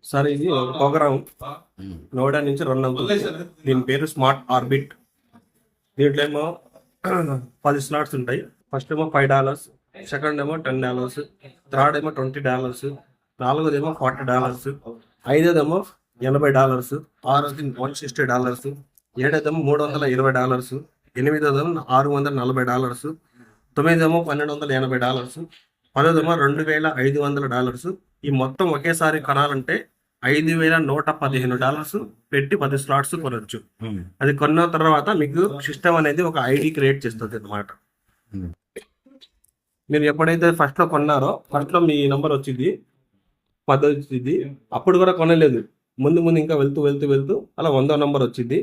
Sir ఇది ఒక programme Noida నుంచి రన్ అవుతుంది. దీని పేరు స్మార్ట్ ఆర్బిట్. దీంట్లో ఏమో 10 స్లాట్స్ ఉంటాయి. ఫస్ట్ ఏమో $5, సెకండ్ ఏమో $10, థర్డ్ ఏమో $20, నాలుగోదేమో $40, ఐదోదేమో $80, ఆరోది $160, ఏడోదేమో $320, ఎనిమిదోదేమో $640, తొమ్మిదేమో $1280, పదోదేమో $2500. ఈ మొత్తం ఒకేసారి కొనాలంటే $5115 పెట్టి 10 స్లాట్స్ కొనొచ్చు. అది కొన్న తర్వాత మీకు సిస్టమ్ అనేది ఒక ఐడి క్రియేట్ చేస్తుంది అన్నమాట. మీరు ఎప్పుడైతే ఫస్ట్ లో కొన్నారో ఫస్ట్ లో మీ నంబర్ వచ్చింది, 10 వచ్చింది. అప్పుడు కూడా కొనలేదు, ముందు ముందు ఇంకా వెళ్తూ అలా 100 నంబర్ వచ్చింది.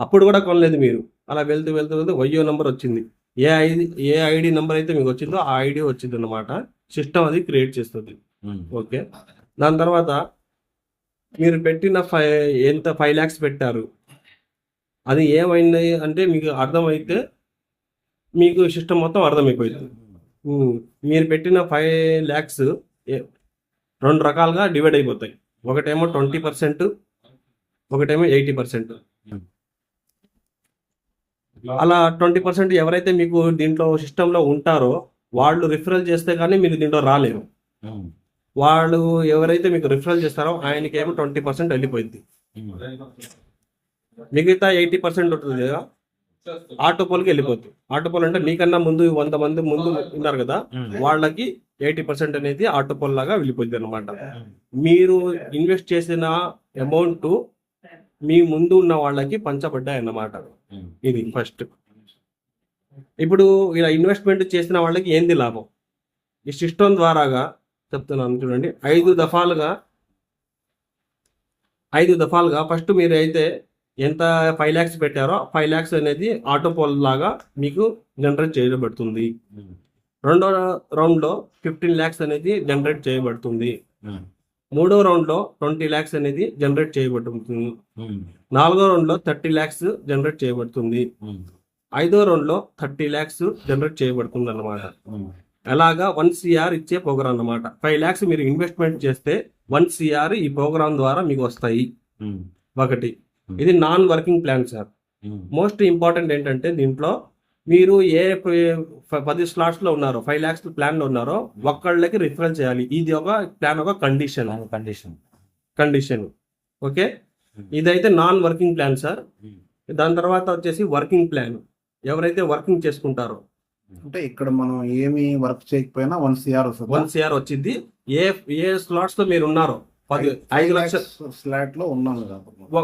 అప్పుడు కూడా కొనలేదు మీరు. అలా వెళ్తూ 1000 నంబర్ వచ్చింది. ఏ ఐడి నంబర్ అయితే మీకు వచ్చిందో ఆ ఐడి వచ్చింది అన్నమాట. సిస్టమ్ అది క్రియేట్ చేస్తుంది. ఓకే, దాని తర్వాత మీరు పెట్టిన ఎంత 5 lakhs పెట్టారు, అది ఏమైంది అంటే మీకు అర్థమైతే మీకు సిస్టమ్ మొత్తం అర్థమైపోయింది. మీరు పెట్టిన 5 lakhs 2 రకాలుగా డివైడ్ అయిపోతాయి. ఒకటేమో 20%, ఒకటేమో 80%. అలా 20% ఎవరైతే మీకు దీంట్లో సిస్టంలో ఉంటారో వాళ్ళు రిఫరల్ చేస్తే కానీ మీరు దీంట్లో రాలేరు. వాళ్ళు ఎవరైతే మీకు రిఫరల్ చేస్తారో ఆయనకేమో 20% వెళ్ళిపోయింది. మిగతా 80% ఉంటుంది కదా, ఆటోపోల్కి వెళ్ళిపోతుంది. ఆటోపోల్ అంటే మీకన్నా ముందు 100 మంది ముందు ఉన్నారు కదా, వాళ్ళకి 80% అనేది ఆటోపోల్ లాగా వెళ్ళిపోయింది అనమాట. మీరు ఇన్వెస్ట్ చేసిన అమౌంట్ మీ ముందు ఉన్న వాళ్ళకి పంచబడ్డాయి అన్నమాట. ఇది ఫస్ట్. ఇప్పుడు ఇలా ఇన్వెస్ట్మెంట్ చేసిన వాళ్ళకి ఏంది లాభం? ఈ సిస్టమ్ ద్వారాగా చెప్తున్నాను చూడండి. 5 దఫాలుగా ఫస్ట్ మీరు అయితే ఎంత 5 lakhs పెట్టారో 5 lakhs అనేది ఆటోపోల్ లాగా మీకు జనరేట్ చేయబడుతుంది. రెండో రౌండ్లో 15 lakhs అనేది జనరేట్ చేయబడుతుంది. మూడో రౌండ్లో 20 lakhs అనేది జనరేట్ చేయబడుతుంది. నాలుగో రౌండ్లో 30 lakhs జనరేట్ చేయబడుతుంది. ఐదో రౌండ్లో 30 lakhs జనరేట్ చేయబడుతుంది అన్నమాట. అలాగా 1 CR ఇచ్చే ప్రోగ్రామ్ అన్నమాట. 5 lakhs మీరు ఇన్వెస్ట్మెంట్ చేస్తే 1 CR ఈ ప్రోగ్రామ్ ద్వారా మీకు వస్తాయి. ఒకటి ఇది non working plan sir. Most important ఏంటంటే దీంట్లో మీరు ఏ 10 స్లాట్స్ లో ఉన్నారో 5 lakhs ప్లాన్ లో ఉన్నారో ఒక్కళ్ళకి రిఫరల్ చేయాలి. ఇది ఒక ప్లాన్, ఒక కండిషన్. ఓకే, ఇదైతే నాన్ వర్కింగ్ ప్లాన్ సార్. దాని తర్వాత వచ్చేసి వర్కింగ్ ప్లాన్. ఎవరైతే వర్కింగ్ చేసుకుంటారో అంటే ఇక్కడ మనం ఏమి వర్క్ చేయకపోయినా 1 CR వస్తుంది. 1 CR వచ్చింది. ఏ స్లాట్స్ లో మీరు ఉన్నారో 5 lakhs స్లాట్ లో ఉన్నాను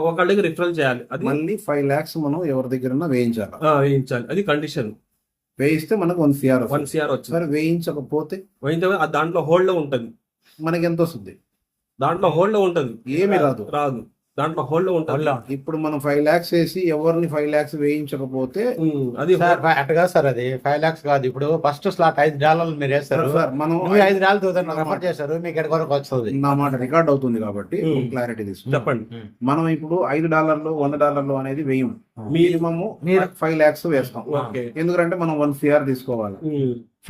ఒకళ్ళకి రిఫరల్ చేయాలి. అది మళ్ళీ 5 lakhs మనం ఎవరి దగ్గర వేయించాలి. అది కండిషన్. వేయిస్తే మనకు 1 CR వచ్చింది. సరే, వేయించకపోతే దాంట్లో హోల్డ్ లో ఉంటది. మనకి ఎంత వస్తుంది? దాంట్లో హోల్డ్ లో ఉంటది, ఏమి రాదు. దాంట్లో హోల్డ్ లో ఉంటుంది. ఇప్పుడు మనం 5 lakhs వేసి ఎవరిని 5 lakhs వేయించకపోతే అది అట్టగా సార్. అది 5 lakhs కాదు. ఇప్పుడు ఫస్ట్ స్లాట్ $5 మీరు వేస్తారు, మనం $5 రెఫర్ చేశారు, మీకు ఎక్కడ వరకు వస్తుంది? నా మాట రికార్డ్ అవుతుంది కాబట్టి క్లారిటీ తీసుకుంటాం. చెప్పండి. మనం ఇప్పుడు $5 $100 అనేది వేయం. మినిమమ్ 5 lakhs వేస్తాం. ఎందుకంటే మనం 1 CR తీసుకోవాలి.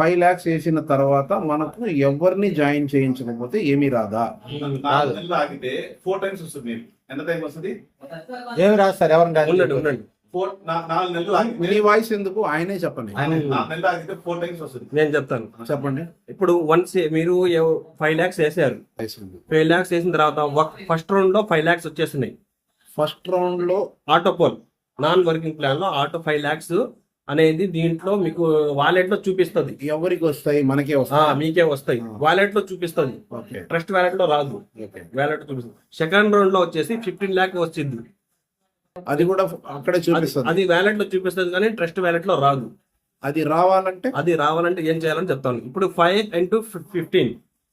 5 lakhs వేసిన తర్వాత మనకు ఎవరిని జాయిన్ చేయించకపోతే ఏమీ రాదా? 4 times వస్తుంది. ఎంత టైం వస్తుంది? ఏమి రాదు సార్. ఎవరు ఉండండి. 4 నెలలు మీ వాయిస్ ఎందుకు? ఆయనే చెప్పండి. 4 నెలలు ఆగితే 4 times వస్తుంది. నేను చెప్తాను, చెప్పండి. ఇప్పుడు మీరు 5 lakhs వేసారు. 5 lakhs వేసిన తర్వాత ఫస్ట్ రౌండ్ లో 5 lakhs వచ్చేసినాయి. ఫస్ట్ రౌండ్ లో ఆటోపోల్ నాన్ వర్కింగ్ ప్లాన్ లో 5 lakhs అనేది దీంట్లో మీకు వాలెట్ లో చూపిస్తుంది. ఎవరికి వస్తాయి? మనకే వస్తాయి. మీకే వస్తాయి. వాలెట్ లో చూపిస్తుంది, ట్రస్ట్ వాలెట్ లో రాదు. వాలెట్ చూపిస్తుంది. సెకండ్ రౌండ్ లో వచ్చేసి 15 lakhs వచ్చింది. అది కూడా అక్కడే చూపిస్తుంది. అది వాలెట్ లో చూపిస్తుంది కానీ ట్రస్ట్ వాలెట్ లో రాదు. అది రావాలంటే ఏం చేయాలని చెప్తాను. ఇప్పుడు 5 into 15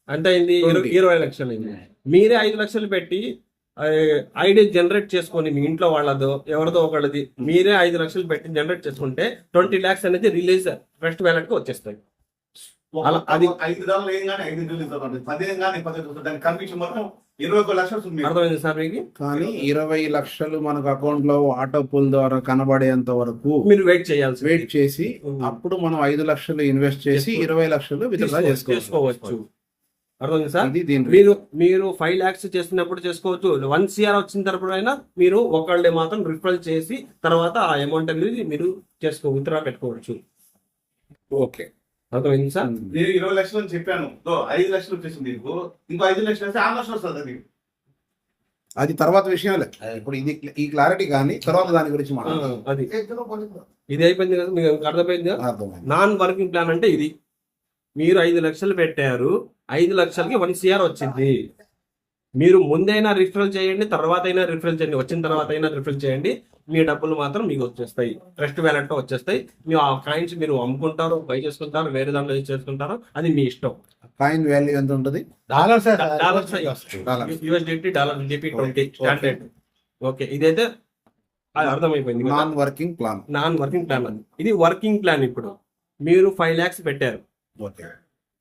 అంటే అయింది 20 లక్షలు అయింది. మీరే 5 లక్షలు పెట్టి ఐడి జనరేట్ చేసుకొని మీ ఇంట్లో వాళ్ళదో ఎవరిదో ఒకళ్ళది మీరే 5 లక్షలు పెట్టి జనరేట్ చేసుకుంటే 20 lakhs అనేది రిలీజ్ ట్రస్ట్ వాలెట్ కి వచ్చేస్తాయి. అది $5 ఏం కానీ 5 రిలీజ్ అవుతుంది. 10 కానీ 10 దాని కన్విక్షన్ మొత్తం 21 లక్షలు వస్తుంది. అర్థమైంది సార్ మీకు? కానీ 20 లక్షలు మనకు అకౌంట్ లో ఆటో పుల్ ద్వారా కనబడేంత వరకు మీరు వెయిట్ చేసి అప్పుడు మనం 5 లక్షలు ఇన్వెస్ట్ చేసి 20 లక్షలు విత్డ్రా చేసుకోవచ్చు. అర్థమైంది సార్. ఇది దీని మీరు 5 lakhs చేసినప్పుడు చేసుకోవచ్చు. 1 CR వచ్చిన తర్వాత అయినా మీరు ఒకళ్ళే మాత్రం రిఫరల్ చేసి తర్వాత ఆ అమౌంట్ అనేది మీరు విత్డ్రా పెట్టుకోవచ్చు. ఓకే. అర్థమైంది సార్. నేను 20 లక్షలు అని చెప్పాను, 5 లక్షలు వచ్చేసింది నీకు, ఇంకో 5 లక్షలు వస్తే 6 లక్షలు వస్తుంది. అది అది తర్వాత విషయంలే. ఇప్పుడు ఇది ఈ క్లారిటీ కానీ తర్వాత దాని గురించి మాట్లాడదాం. అది ఇది అయిపోయింది కదా, మీకు అర్థమైంది కదా. అర్థమైంది. నాన్ వర్కింగ్ ప్లాన్ అంటే ఇది. మీరు 5 లక్షలు పెట్టారు, 5 లక్షలకి 1 CR వచ్చింది. మీరు ముందైనా రిఫరల్ చేయండి, తర్వాత అయినా రిఫరల్ చేయండి, వచ్చిన తర్వాత అయినా రిఫరల్ చేయండి, మీ డబ్బులు మాత్రం మీకు వచ్చేస్తాయి. ట్రస్ట్ వ్యాలెట్ లో వచ్చేస్తాయి. మీరు ఆ కాయిన్స్ మీరు అమ్ముకుంటారు, బై చేసుకుంటారు, వేరే దాంట్లో యూజ్ చేసుకుంటారు, అది మీ ఇష్టం. కాయిన్ వాల్యూ ఎంత ఉంటుంది? Dollars USDT dollar GP20 standard. Okay, ఇదైతే అది అర్థమైపోయింది. Non working plan. Non working plan అది. ఇది వర్కింగ్ ప్లాన్. ఇప్పుడు మీరు 5 lakhs పెట్టారు, ఓకే.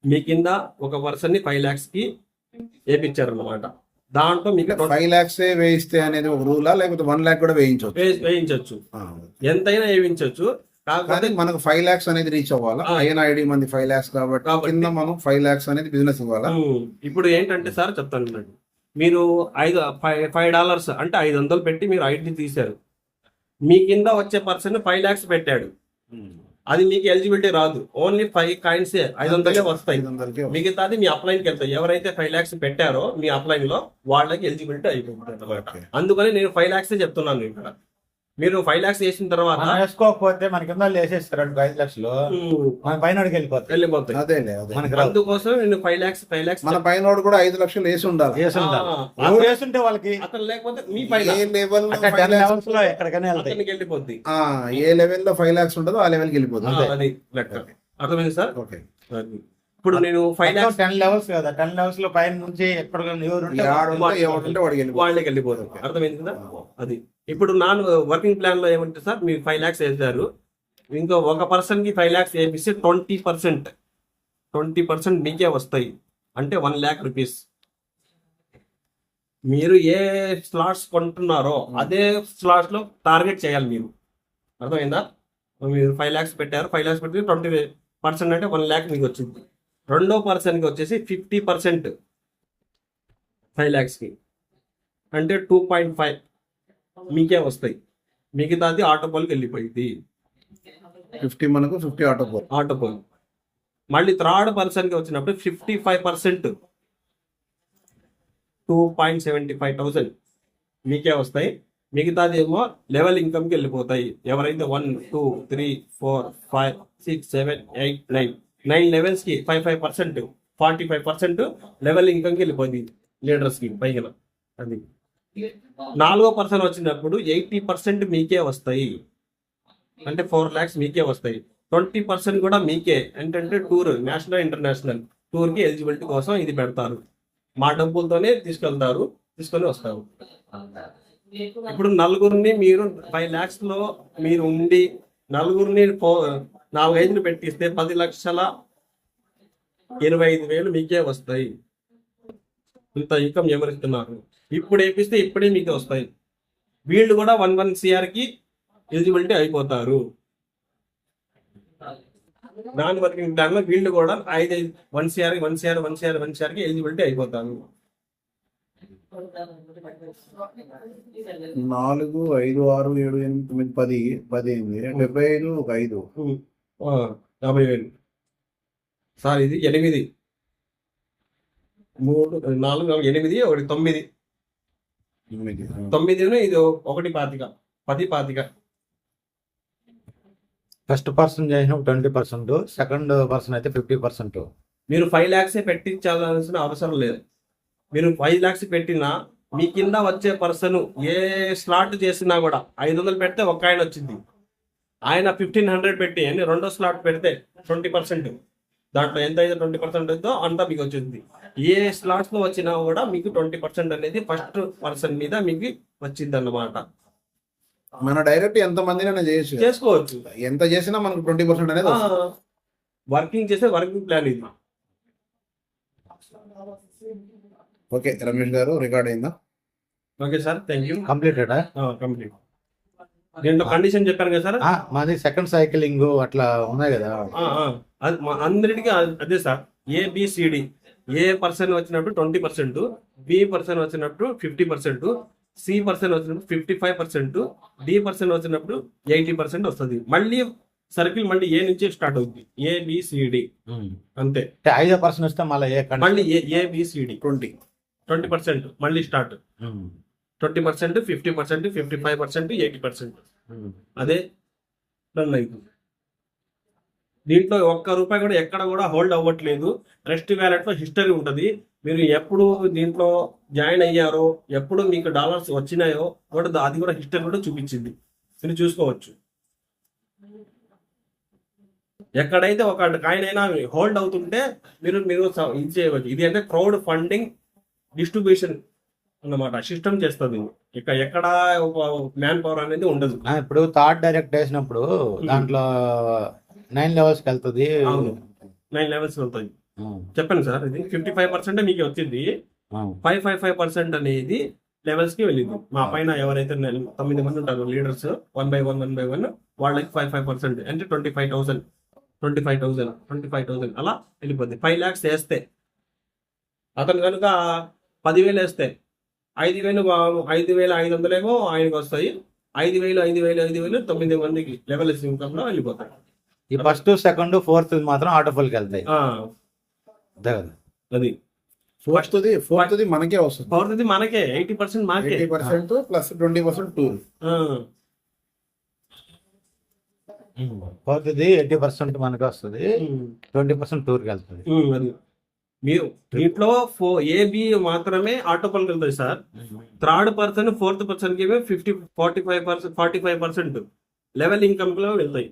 మీ కింద ఒక పర్సన్ ని 5 lakhs కి వేయించారు అనమాట. దాంట్లో మీకు 5 lakhs వేయిస్తే అనేది ఒక రూలా, లేకపోతే 1 lakh కూడా వేయించవచ్చు? వేయించవచ్చు, ఎంతైనా వేయించవచ్చు. కాకపోతే కానీ మనకు 5 lakhs అనేది రీచ్ అవ్వాలా? ఐఎన్ఐడి మంది 5 lakhs కాబట్టి కింద మనం 5 lakhs అనేది బిజినెస్ ఇవ్వాలా? ఇప్పుడు ఏంటంటే సార్ చెప్తాను, మీరు $5 అంటే 500 పెట్టి మీరు ఐడి తీశారు. మీ కింద వచ్చే పర్సన్ 5 lakhs పెట్టాడు, అది మీకు ఎలిజిబిలిటీ రాదు. ఓన్లీ 5 కాయిన్స్ 500 వస్తాయి. మిగతాది మీ అప్లైన్కి వెళ్తాయి. ఎవరైతే 5 lakhs పెట్టారో మీ అప్లైన్ లో వాళ్ళకి ఎలిజిబిలిటీ అయిపోతుంది అన్నమాట. అందుకని నేను 5 lakhs చెప్తున్నాను. ఇక్కడ మీరు 5 lakhs వేసిన తర్వాత వేసుకోకపోతే మన కింద వేసేస్తారు 5 లక్షలు, మన పైన వెళ్ళిపోతాయి. మనకి అందుకోసం నేను 5 lakhs మన పైన కూడా 5 లక్షలు వేసి ఉండాలి. వేసుంటే వాళ్ళకి అతను లేకపోతే మీ పైన ఎక్కడికైనా వెళ్తాయి, అతనికి వెళ్ళిపోద్ది. ఏ లెవెల్ లో 5 lakhs ఉంటుందో ఆ లెవెల్ కి వెళ్ళిపోతుంది. అది లెక్క. అర్థమైంది సార్. ఓకే. ఇప్పుడు నేను 5 lakhs 10 లెవెల్స్ కదా, 10 లెవెల్స్ లో పైన నుంచి ఎక్కడ వాళ్ళకి వెళ్ళిపోతుంది. అర్థమైంది కదా. అది ఇప్పుడు నాన్ వర్కింగ్ ప్లాన్ లో ఏమంటే సార్, మీరు 5 lakhs వేసారు, ఇంకో ఒక పర్సన్ కి 5 lakhs వేపిస్తే 20% మీకే వస్తాయి. అంటే 1 lakh rupees. మీరు ఏ స్లాట్స్ కొంటున్నారో అదే స్లాట్స్ లో టార్గెట్ చేయాలి మీరు. అర్థమైందా. మీరు 5 lakhs పెట్టారు, 5 lakhs పెట్టి 20% అంటే 1 lakh మీకు వచ్చింది. రెండో పర్సన్కి వచ్చేసి 50% 5 lakhs కి అంటే 2.5 మీకే వస్తాయి. మిగతాది ఆటోపోల్కి వెళ్ళిపోయింది. 50 మనకు 50 ఆటోపోల్. మళ్ళీ థర్డ్ పర్సన్కి వచ్చినప్పుడు 55% 2.75,000 మీకే వస్తాయి. మిగతాది ఏమో లెవెల్ ఇన్కమ్కి వెళ్ళిపోతాయి. ఎవరైతే 1, 2, 3, 4, 5, 6, 7, 8, 9 లెవెల్స్ కి 55% 45% లెవెల్ ఇన్కమ్కి వెళ్ళిపోయింది లీడర్స్ కి పైన. అది నాలుగో పర్సన్ వచ్చినప్పుడు 80% మీకే వస్తాయి. అంటే 4 lakhs మీకే వస్తాయి. 20% కూడా మీకే. ఏంటంటే టూర్, నేషనల్ ఇంటర్నేషనల్ టూర్ కి ఎలిజిబిలిటీ కోసం ఇది పెడతారు. మా డబ్బులతోనే తీసుకొని వస్తారు. ఇప్పుడు నలుగురిని మీరు 5 lakhs లో మీరు ఉండి నలుగురిని 4-5 పెట్టిస్తే 10,25,000 మీకే వస్తాయి. ఇంత ఇన్కమ్ ఎవరిస్తున్నారు. ఇప్పుడు వేపిస్తే ఇప్పుడే మీకు వస్తాయి. వీళ్ళు కూడా 1 CR కి ఎలిజిబిలిటీ అయిపోతారు. నాన్ వర్కింగ్ ప్లాన్ లో వీళ్ళు కూడా 1 CR కి ఎలిజిబిలిటీ అయిపోతారు. 4, 5, 6, 7, 8, 9, 10, 75, 5 50,000 సార్. ఇది 8, 3, 4, 8, 1, 9. 9 ఇది 1.25, 10.25. ఫస్ట్ పర్సన్ చేసినప్పుడు 20%, సెకండ్ పర్సన్ అయితే 50%. మీరు 5 lakhs పెట్టించాల్సిన అవసరం లేదు. మీరు 5 lakhs పెట్టినా మీ కింద వచ్చే పర్సన్ ఏ స్లాట్ చేసినా కూడా 500 పెడితే ఒక ఆయన వచ్చింది. ఆయన 1,500 పెట్టి రెండో స్లాట్ పెడితే 20%, దాంట్లో ఎంత అయితే 20% ఉందో అంతా మీకు వచ్చింది. ఏ స్లాట్స్ లో వచ్చినా కూడా మీకు 20% అనేది ఫస్ట్ పర్సన్ మీద మీకు వచ్చింది అన్నమాట. మన డైరెక్ట్ ఎంత మందినైనా చేసుకోవచ్చు. ఎంత చేసినా మనకు 20% అనేది వర్కింగ్ చేసే వర్కింగ్ ప్లాన్ ఇది. ఓకే రమేష్ గారు, రికార్డ్ అయిందా? Okay sir, thank you. Completed. Complete. దీంట్లో కండిషన్ చెప్పాను కదా సార్. మాది సెకండ్ సైక్లింగ్ అట్లా ఉన్నాయి కదా. అందరికి అదే సార్. ABCD ఏ పర్సన్ వచ్చినప్పుడు 20%, బి పర్సన్ వచ్చినప్పుడు 50%, సి పర్సన్ వచ్చినప్పుడు 55%, డి పర్సన్ వచ్చినప్పుడు 80% వస్తుంది. మళ్ళీ సర్కిల్ మళ్ళీ ఏ నుంచి స్టార్ట్ అవుతుంది, ఏబిసిడి అంతే. అంటే 5% వస్తే మళ్ళీ మళ్ళీ ఏబిసిడి 20% మళ్ళీ స్టార్ట్. 20%, 50%, 55%, 80%. అదే రన్ అవుతుంది. దీంట్లో ఒక్క రూపాయి కూడా ఎక్కడ కూడా హోల్డ్ అవ్వట్లేదు. ట్రస్ట్ వ్యాలెట్ లో హిస్టరీ ఉంటుంది. మీరు ఎప్పుడు దీంట్లో జాయిన్ అయ్యారో, ఎప్పుడు మీకు డాలర్స్ వచ్చినాయో కూడా అది కూడా హిస్టరీ కూడా చూపించింది, మీరు చూసుకోవచ్చు. ఎక్కడైతే ఒక కాయిన్ అయినా హోల్డ్ అవుతుంటే మీరు మీరు ఇది చేయవచ్చు. ఇది అంటే క్రౌడ్ ఫండింగ్ డిస్ట్రిబ్యూషన్ అన్నమాట, సిస్టమ్ చేస్తుంది. ఇక ఎక్కడ మ్యాన్ పవర్ అనేది ఉండదు. ఇప్పుడు థర్డ్ డైరెక్ట్ వేసినప్పుడు దాంట్లో 9 లెవెల్స్ కి వెళ్తుంది. 9 లెవెల్స్ వెళ్తాయి. చెప్పండి సార్, ఇది 55% మీకు వచ్చింది. 555% అనేది లెవెల్స్ కి వెళ్ళింది. మా పైన ఎవరైతే 9 మంది ఉంటారు లీడర్స్, 1 by 1 వాళ్ళకి 55% అంటే 25,000 అలా వెళ్ళిపోద్ది. 5 lakhs వేస్తే అతను కనుక 10,000 వేస్తే 5,500 ఏమో ఆయనకు వస్తాయి. 5,000 9 మందికి లెవెల్స్ ఇన్కమ్ లో వెళ్ళిపోతాయి. ఈ ఫస్ట్, సెకండ్, ఫోర్త్ మాత్రం ఆటోఫుల్ కి వెళ్తాయి. అది ఫోర్త్ మనకే వస్తుంది. పౌర్ణది మనకే 80% మాకే. 80% ప్లస్ 20% టూర్. ఫోర్త్ 80% మనకి వస్తుంది, 20% టూర్ కి వెళ్తుంది. అది మీరు దీంట్లో ఏబి మాత్రమే ఆటోపల్ వెళ్తాయి sir. Third person, fourth person కి 45% లెవెల్ ఇన్కమ్ లో వెళ్తాయి.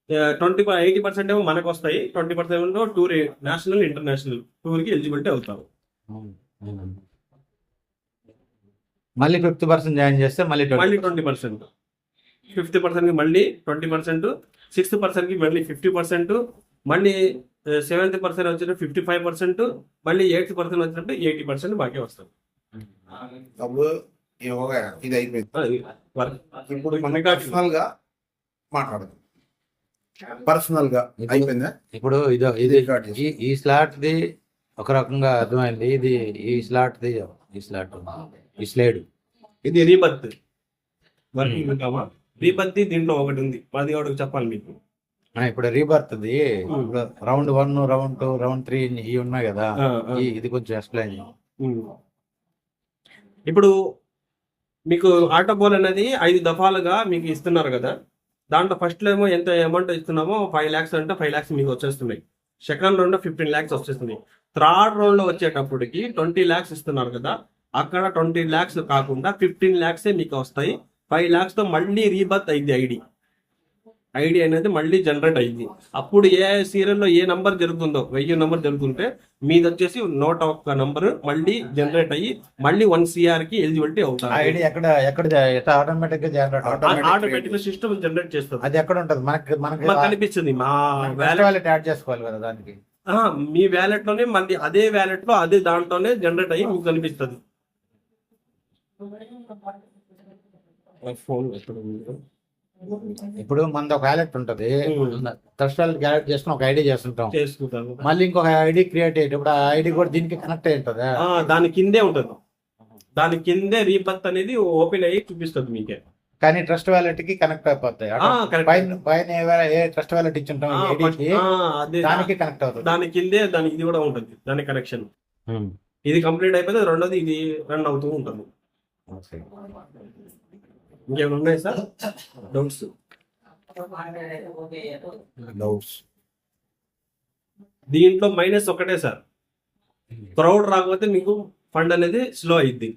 80% ఏమో మనకు వస్తాయి. 20% టూర్, నేషనల్ ఇంటర్నేషనల్ టూర్ కి ఎలిజిబిలిటీ అవుతారు. మళ్ళీ 50% జాయిన్ చేస్తే మళ్ళీ 20%, 50% కి మళ్ళీ 20%, 6% కి మళ్ళీ 50%, మళ్ళీ 7th% వచ్చిన 55%, మళ్ళీ 8th% వచ్చినప్పుడు 80% బాకీ వస్తుంది. అప్పుడు ఇది అయిపోయింది. ఇప్పుడు మనకి పర్సనల్ గా మాట్లాడదు. పర్సనల్ గా అయిపోయిందా? ఇప్పుడు ఈ స్లాట్ ది ఒక రకంగా అర్థమైంది. ఇది ఈ స్లాట్ ఇది రీబర్త్ వర్కింగ్ ఇన్కమ్. రీబర్త్ దీంట్లో ఒకటి ఉంది, అది ఒకటి చెప్పాలి మీకు. ఇప్పుడు రీబర్త్ రౌండ్ 1, రౌండ్ 2, రౌండ్ 3 ఇవి ఉన్నాయి కదా, ఇది కొంచెం ఎక్స్ప్లెయిన్. ఇప్పుడు మీకు ఆటోబోల్ అనేది 5 దఫాలుగా మీకు ఇస్తున్నారు కదా. దాంట్లో ఫస్ట్ ఏమో ఎంత అమౌంట్ ఇస్తున్నామో 5 lakhs అంటే 5 lakhs మీకు వచ్చేస్తున్నాయి. సెకండ్ రౌండ్ లో 15 lakhs వచ్చేస్తుంది. థర్డ్ రౌండ్ లో వచ్చేటప్పటికి 20 lakhs ఇస్తున్నారు కదా, అక్కడ 20 lakhs కాకుండా 15 lakhs మీకు వస్తాయి. 5 lakhs తో మళ్ళీ రీబర్త్ అయింది. ఐడి అనేది మళ్ళీ జనరేట్ అయింది. అప్పుడు ఏ సీరియల్లో ఏ నంబర్ జరుగుతుందో, 1000 నంబర్ జరుగుతుంటే మీది వచ్చేసి 101 నంబర్ మళ్ళీ జనరేట్ అయ్యి మళ్ళీ 1 CR కి ఎలిజిబిలిటీ అవుతారు. ఐడి ఎక్కడ ఆటోమేటిక్ గా ఆటోమేటిక్ సిస్టమ్ జనరేట్ చేస్తుంది. అది ఎక్కడ ఉంటుంది? మనకి కనిపిస్తుంది. మా వ్యాలెట్ యాడ్ చేసుకోవాలి కదా దానికి. మీ వ్యాలెట్ లోనే మళ్ళీ అదే వ్యాలెట్ లో అదే దాంట్లోనే జనరేట్ అయ్యి మీకు కనిపిస్తుంది. ఫోన్ ఇప్పుడు మనది ఒక వ్యాలెట్ ఉంటది, ట్రస్ట్ క్యాలెక్ట్ చేసుకుని ఒక ఐడి చేసుకుంటాం. మళ్ళీ ఇంకొక ఐడి క్రియేట్ అయ్యేటప్పుడు ఆ ఐడి కూడా దీనికి కనెక్ట్ అయి ఉంటది. దాని కిందే ఉంటది. దాని కిందే రీబర్త్ అనేది ఓపెన్ అయ్యి చూపిస్తుంది మీకే. కానీ ట్రస్ట్ వ్యాలెట్ కి కనెక్ట్ అయిపోతాయి. పైన ఏ ట్రస్ట్ వ్యాలెట్ ఇచ్చింటాం దానికి కనెక్ట్ అవుతుంది. దాని కిందే దానికి ఇది కూడా ఉంటుంది, దాని కనెక్షన్. ఇది కంప్లీట్ అయిపోతే రెండోది ఇది రన్ అవుతూ ఉంటుంది. ఇంకేమైనా ఉన్నాయి సార్ డౌట్స్? దీంట్లో మైనస్ ఒకటే సార్, క్రౌడ్ రాకపోతే మీకు ఫండ్ అనేది స్లో అయింది.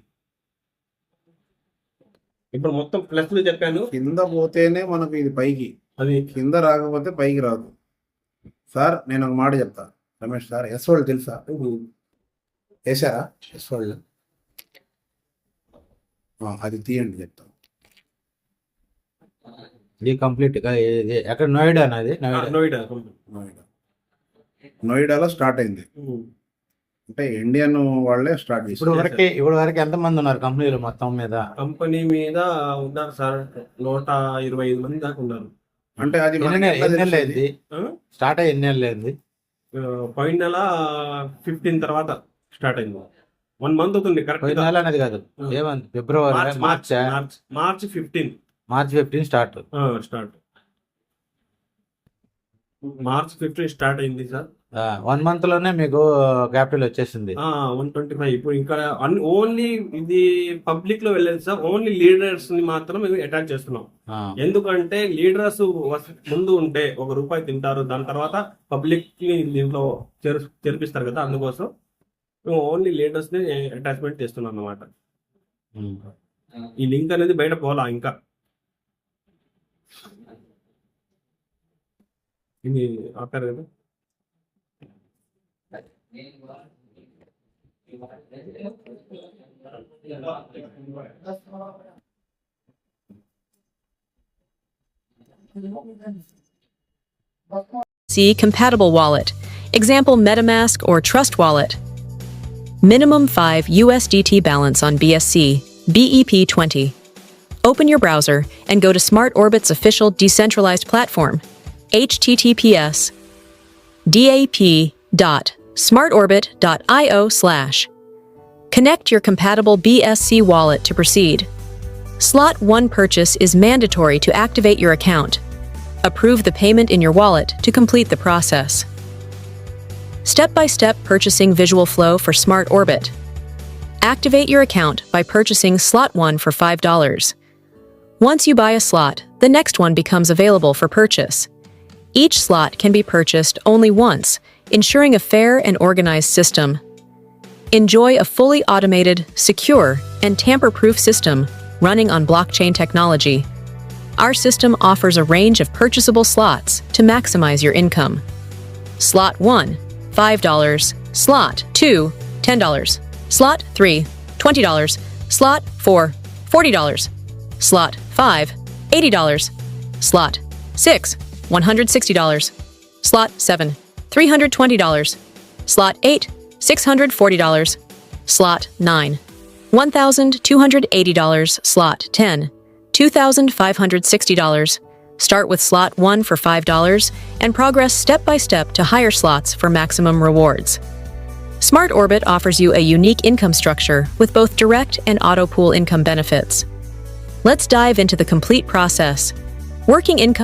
ఇప్పుడు మొత్తం ప్లస్లు చెప్పాను. కింద పోతేనే మనకు ఇది పైకి, అది కింద రాకపోతే పైకి రాదు. సార్ నేను ఒక మాట చెప్తా, రమేష్ సార్, ఎస్ వాళ్ళు తెలుసా? వేసారా ఎస్ వాళ్ళు? అది తీయండి చెప్తాను. ఇది కంప్లీట్ గా ఎక్కడ? నోయిడా అనేది. నోయిడాలో స్టార్ట్ అయింది. అంటే ఇండియన్ వాళ్ళే స్టార్ట్ చేసి ఇప్పుడు వరకు ఎంత మంది ఉన్నారు కంపెనీలో? మొత్తం మీద కంపెనీ మీద ఉన్నారు సార్ 125 మంది దాకా ఉన్నారు. అంటే అది స్టార్ట్ అయ్యి ఎన్ని ఏళ్ళు అయింది? పోయిన నెల 15 తర్వాత స్టార్ట్ అయింది. 1 మంత్ అవుతుంది కరెక్ట్. పోయిన నెల అనేది కాదు, ఏమంది February March 15 March 15 start. March 15 start అయింది సార్. 1 మంత్ లోనే మీకు క్యాపిటల్ వచ్చేసింది. 125. ఇప్పుడు ఇంకా ఓన్లీ ఇది పబ్లిక్ లో వెళ్ళలేదు సార్, ఓన్లీ లీడర్స్ ని మాత్రం మేము అటాచ్ చేస్తున్నాం. ఎందుకంటే లీడర్స్ ముందు ఉంటే ₹1 తింటారు, దాని తర్వాత పబ్లిక్ ని దీంట్లో చేర్పిస్తారు కదా, అందుకోసం మేము ఓన్లీ లీడర్స్ ని అటాచ్మెంట్ చేస్తున్నాం అన్నమాట. ఈ లింక్ అనేది బయట పోలా ఇంకా. ఇది ఆపారు కదా. C compatible wallet. Example MetaMask or Trust Wallet. Minimum 5 USDT balance on BSC, BEP20. Open your browser and go to Smart Orbit's official decentralized platform, https://dap.smartorbit.io/. Connect your compatible BSC wallet to proceed. Slot 1 purchase is mandatory to activate your account. Approve the payment in your wallet to complete the process. Step-by-step purchasing visual flow for Smart Orbit. Activate your account by purchasing Slot 1 for $5. Once you buy a slot, the next one becomes available for purchase. Each slot can be purchased only once, ensuring a fair and organized system. Enjoy a fully automated, secure, and tamper-proof system running on blockchain technology. Our system offers a range of purchasable slots to maximize your income. Slot 1, $5. Slot 2, $10. Slot 3, $20. Slot 4, $40. Slot 5, $80. Slot 6, $160. Slot 7, $320. Slot 8, $640. Slot 9, $1,280. Slot 10, $2,560. Start with Slot 1 for $5 and progress step by step to higher slots for maximum rewards. Smart Orbit offers you a unique income structure with both direct and auto pool income benefits. Let's dive into the complete process. Working income